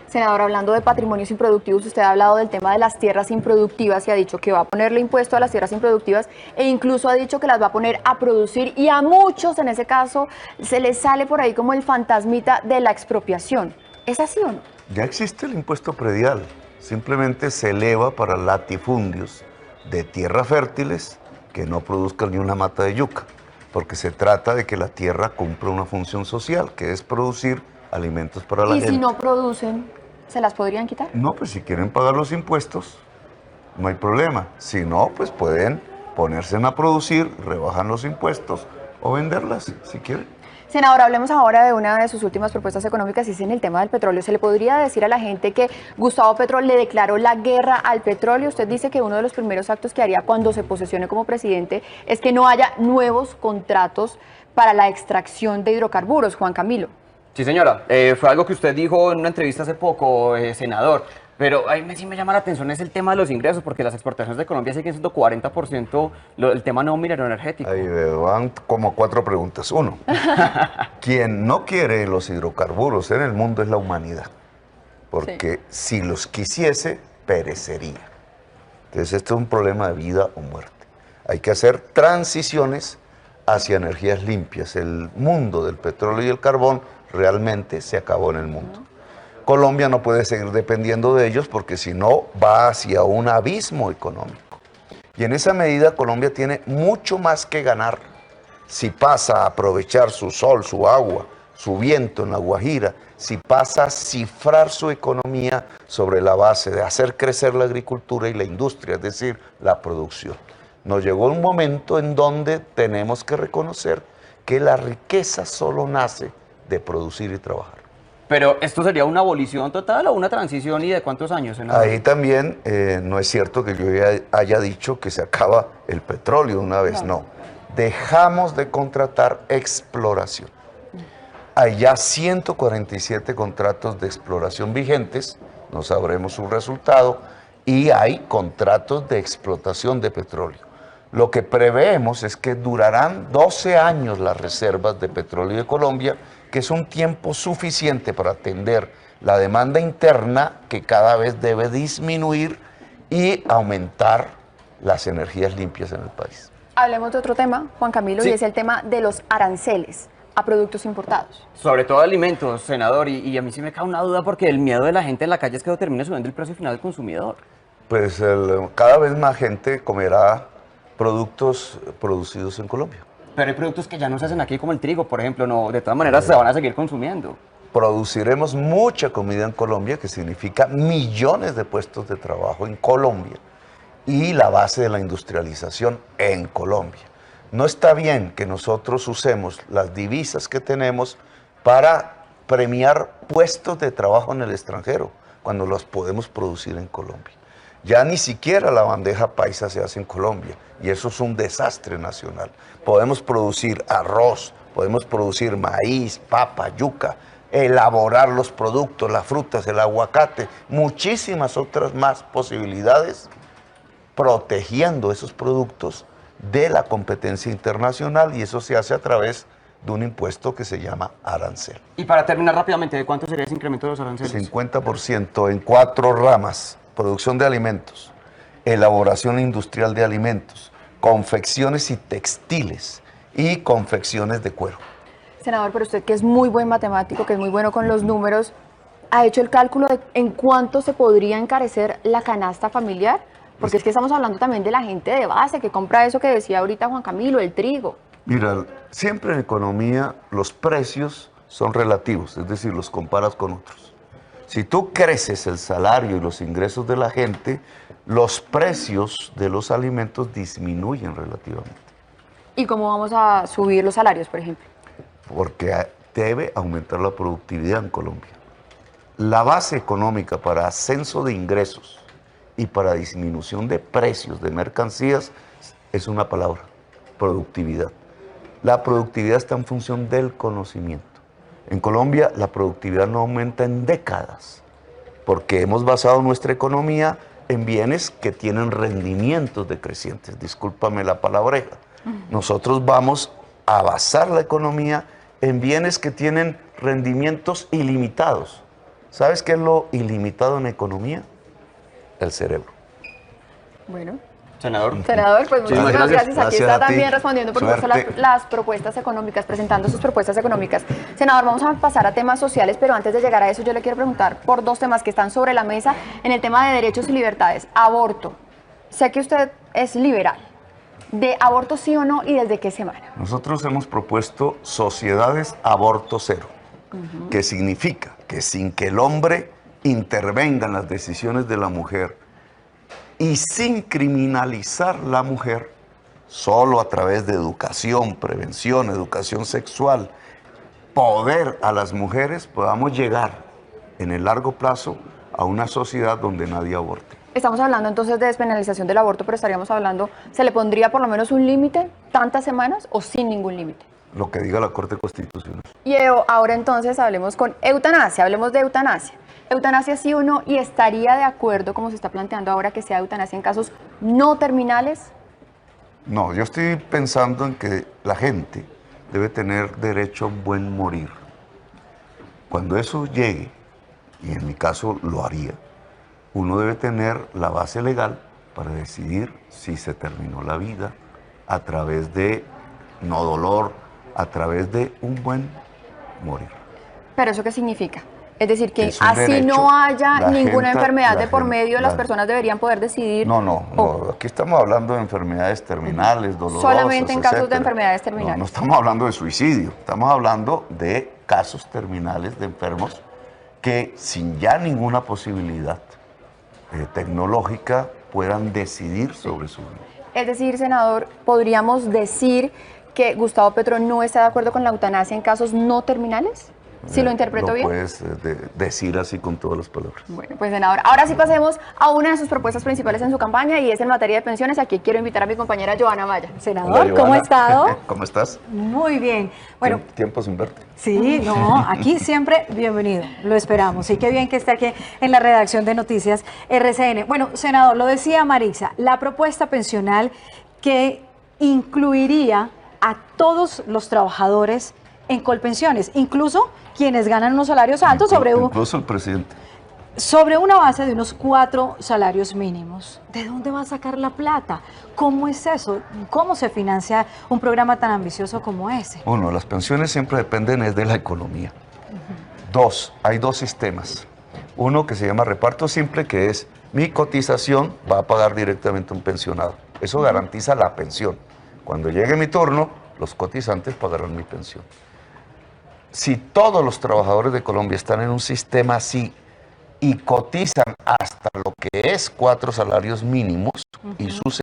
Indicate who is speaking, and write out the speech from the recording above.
Speaker 1: Senador, hablando de patrimonios improductivos, usted ha hablado del tema de las tierras improductivas y ha dicho que va a ponerle impuesto a las tierras improductivas e incluso ha dicho que las va a poner a producir y a muchos en ese caso se les sale por ahí como el fantasmita de la expropiación. ¿Es así o no?
Speaker 2: Ya existe el impuesto predial, simplemente se eleva para latifundios de tierras fértiles que no produzcan ni una mata de yuca, porque se trata de que la tierra cumpla una función social, que es producir alimentos para la gente.
Speaker 1: ¿Y si no producen, se las podrían quitar?
Speaker 2: No, pues si quieren pagar los impuestos, no hay problema. Si no, pues pueden ponerse a producir, rebajan los impuestos o venderlas, si quieren.
Speaker 1: Senador, hablemos ahora de una de sus últimas propuestas económicas y es en el tema del petróleo. ¿Se le podría decir a la gente que Gustavo Petro le declaró la guerra al petróleo? Usted dice que uno de los primeros actos que haría cuando se posesione como presidente es que no haya nuevos contratos para la extracción de hidrocarburos, Juan Camilo.
Speaker 3: Sí, señora, fue algo que usted dijo en una entrevista hace poco, senador, pero ahí sí me llama la atención es el tema de los ingresos, porque las exportaciones de Colombia siguen siendo 40% el tema no minero energético.
Speaker 2: Ahí van como 4 preguntas. Uno, quien no quiere los hidrocarburos en el mundo es la humanidad, porque si los quisiese, perecería. Entonces, esto es un problema de vida o muerte. Hay que hacer transiciones hacia energías limpias. El mundo del petróleo y el carbón realmente se acabó en el mundo. Colombia no puede seguir dependiendo de ellos porque si no va hacia un abismo económico. Y en esa medida Colombia tiene mucho más que ganar si pasa a aprovechar su sol, su agua, su viento en la Guajira, si pasa a cifrar su economía sobre la base de hacer crecer la agricultura y la industria, es decir, la producción. Nos llegó un momento en donde tenemos que reconocer que la riqueza solo nace de producir y trabajar.
Speaker 3: Pero, ¿esto sería una abolición total o una transición y de cuántos años, senador?
Speaker 2: Ahí también no es cierto que yo ya haya dicho que se acaba el petróleo una vez, no. Dejamos de contratar exploración. Hay ya 147 contratos de exploración vigentes, no sabremos su resultado, y hay contratos de explotación de petróleo. Lo que preveemos es que durarán 12 años las reservas de petróleo de Colombia, que es un tiempo suficiente para atender la demanda interna que cada vez debe disminuir y aumentar las energías limpias en el país.
Speaker 1: Hablemos de otro tema, Juan Camilo,
Speaker 3: Sí.
Speaker 1: y es el tema de los aranceles a productos importados.
Speaker 3: Sobre todo alimentos, senador, y a mí sí me cae una duda porque el miedo de la gente en la calle es que no termine subiendo el precio final del consumidor.
Speaker 2: Pues cada vez más gente comerá productos producidos en Colombia.
Speaker 3: Pero hay productos que ya no se hacen aquí, como el trigo, por ejemplo, no, de todas maneras se van a seguir consumiendo.
Speaker 2: Produciremos mucha comida en Colombia, que significa millones de puestos de trabajo en Colombia y la base de la industrialización en Colombia. No está bien que nosotros usemos las divisas que tenemos para premiar puestos de trabajo en el extranjero, cuando los podemos producir en Colombia. Ya ni siquiera la bandeja paisa se hace en Colombia y eso es un desastre nacional. Podemos producir arroz, podemos producir maíz, papa, yuca, elaborar los productos, las frutas, el aguacate, muchísimas otras más posibilidades, protegiendo esos productos de la competencia internacional y eso se hace a través de un impuesto que se llama arancel.
Speaker 3: Y para terminar rápidamente, ¿de cuánto sería ese incremento de los aranceles?
Speaker 2: 50% en 4 ramas: producción de alimentos, elaboración industrial de alimentos, confecciones y textiles y confecciones de cuero.
Speaker 1: Senador, pero usted que es muy buen matemático, que es muy bueno con los números, ¿ha hecho el cálculo de en cuánto se podría encarecer la canasta familiar? Porque es que estamos hablando también de la gente de base que compra eso que decía ahorita Juan Camilo, el trigo.
Speaker 2: Mira, siempre en economía los precios son relativos, es decir, los comparas con otros. Si tú creces el salario y los ingresos de la gente, los precios de los alimentos disminuyen relativamente.
Speaker 1: ¿Y cómo vamos a subir los salarios, por ejemplo?
Speaker 2: Porque debe aumentar la productividad en Colombia. La base económica para ascenso de ingresos y para disminución de precios de mercancías es una palabra: productividad. La productividad está en función del conocimiento. En Colombia la productividad no aumenta en décadas, porque hemos basado nuestra economía en bienes que tienen rendimientos decrecientes. Discúlpame la palabreja. Nosotros vamos a basar la economía en bienes que tienen rendimientos ilimitados. ¿Sabes qué es lo ilimitado en economía? El cerebro.
Speaker 1: Bueno.
Speaker 3: Senador.
Speaker 1: Senador, pues muchísimas gracias. Aquí
Speaker 2: Gracias
Speaker 1: está
Speaker 2: a ti.
Speaker 1: también respondiendo, por supuesto,
Speaker 2: Suerte.
Speaker 1: las propuestas económicas, presentando sus propuestas económicas. Senador, vamos a pasar a temas sociales, pero antes de llegar a eso, yo le quiero preguntar por dos temas que están sobre la mesa en el tema de derechos y libertades. Aborto. Sé que usted es liberal. ¿De aborto sí o no y desde qué semana?
Speaker 2: Nosotros hemos propuesto sociedades aborto cero, que significa que sin que el hombre intervenga en las decisiones de la mujer y sin criminalizar la mujer, solo a través de educación, prevención, educación sexual, poder a las mujeres, podamos llegar en el largo plazo a una sociedad donde nadie aborte.
Speaker 1: Estamos hablando entonces de despenalización del aborto, pero estaríamos hablando, ¿se le pondría por lo menos un límite, tantas semanas o sin ningún límite?
Speaker 2: Lo que diga la Corte Constitucional.
Speaker 1: Y ahora entonces hablemos con eutanasia, hablemos de eutanasia. Eutanasia sí o no, y estaría de acuerdo, como se está planteando ahora, que sea eutanasia en casos no terminales.
Speaker 2: No, yo estoy pensando en que la gente debe tener derecho a un buen morir. Cuando eso llegue, y en mi caso lo haría, uno debe tener la base legal para decidir si se terminó la vida a través de no dolor, a través de un buen morir.
Speaker 1: ¿Pero eso qué significa? Es decir, que
Speaker 2: Es un
Speaker 1: así
Speaker 2: derecho.
Speaker 1: no haya
Speaker 2: La
Speaker 1: ninguna
Speaker 2: gente-
Speaker 1: enfermedad
Speaker 2: la
Speaker 1: de por
Speaker 2: gente-
Speaker 1: medio, las
Speaker 2: la-
Speaker 1: personas deberían poder decidir.
Speaker 2: No, aquí estamos hablando de enfermedades terminales, dolorosas,
Speaker 1: Solamente en casos de
Speaker 2: etcétera.
Speaker 1: enfermedades terminales.
Speaker 2: No estamos hablando de suicidio, estamos hablando de casos terminales de enfermos que sin ya ninguna posibilidad tecnológica puedan decidir sobre su vida.
Speaker 1: Es decir, senador, podríamos decir que Gustavo Petro no está de acuerdo con la eutanasia en casos no terminales. ¿Sí lo interpreto bien?
Speaker 2: Puedes decir así con todas las palabras.
Speaker 1: Bueno, pues senador, ahora sí pasemos a una de sus propuestas principales en su campaña y es en materia de pensiones. Aquí quiero invitar a mi compañera Joana Maya.
Speaker 4: Senador,
Speaker 2: Hola,
Speaker 4: ¿cómo
Speaker 2: Giovanna.
Speaker 4: ha estado?
Speaker 2: ¿Cómo estás?
Speaker 4: Muy bien. Bueno,
Speaker 2: Tiempo sin verte.
Speaker 4: sí, no, aquí siempre bienvenido, lo esperamos. Y qué bien que esté aquí en la redacción de Noticias RCN. Bueno, senador, lo decía Marixa, la propuesta pensional que incluiría a todos los trabajadores en Colpensiones, incluso quienes ganan unos salarios altos
Speaker 2: Incluso el presidente.
Speaker 4: sobre una base de unos 4 salarios mínimos. ¿De dónde va a sacar la plata? ¿Cómo es eso? ¿Cómo se financia un programa tan ambicioso como ese?
Speaker 2: Uno, las pensiones siempre dependen es de la economía. Dos, hay dos sistemas. Uno que se llama reparto simple, que es mi cotización va a pagar directamente un pensionado. Eso garantiza la pensión. Cuando llegue mi turno, los cotizantes pagarán mi pensión. Si todos los trabajadores de Colombia están en un sistema así y cotizan hasta lo que es 4 salarios mínimos y sus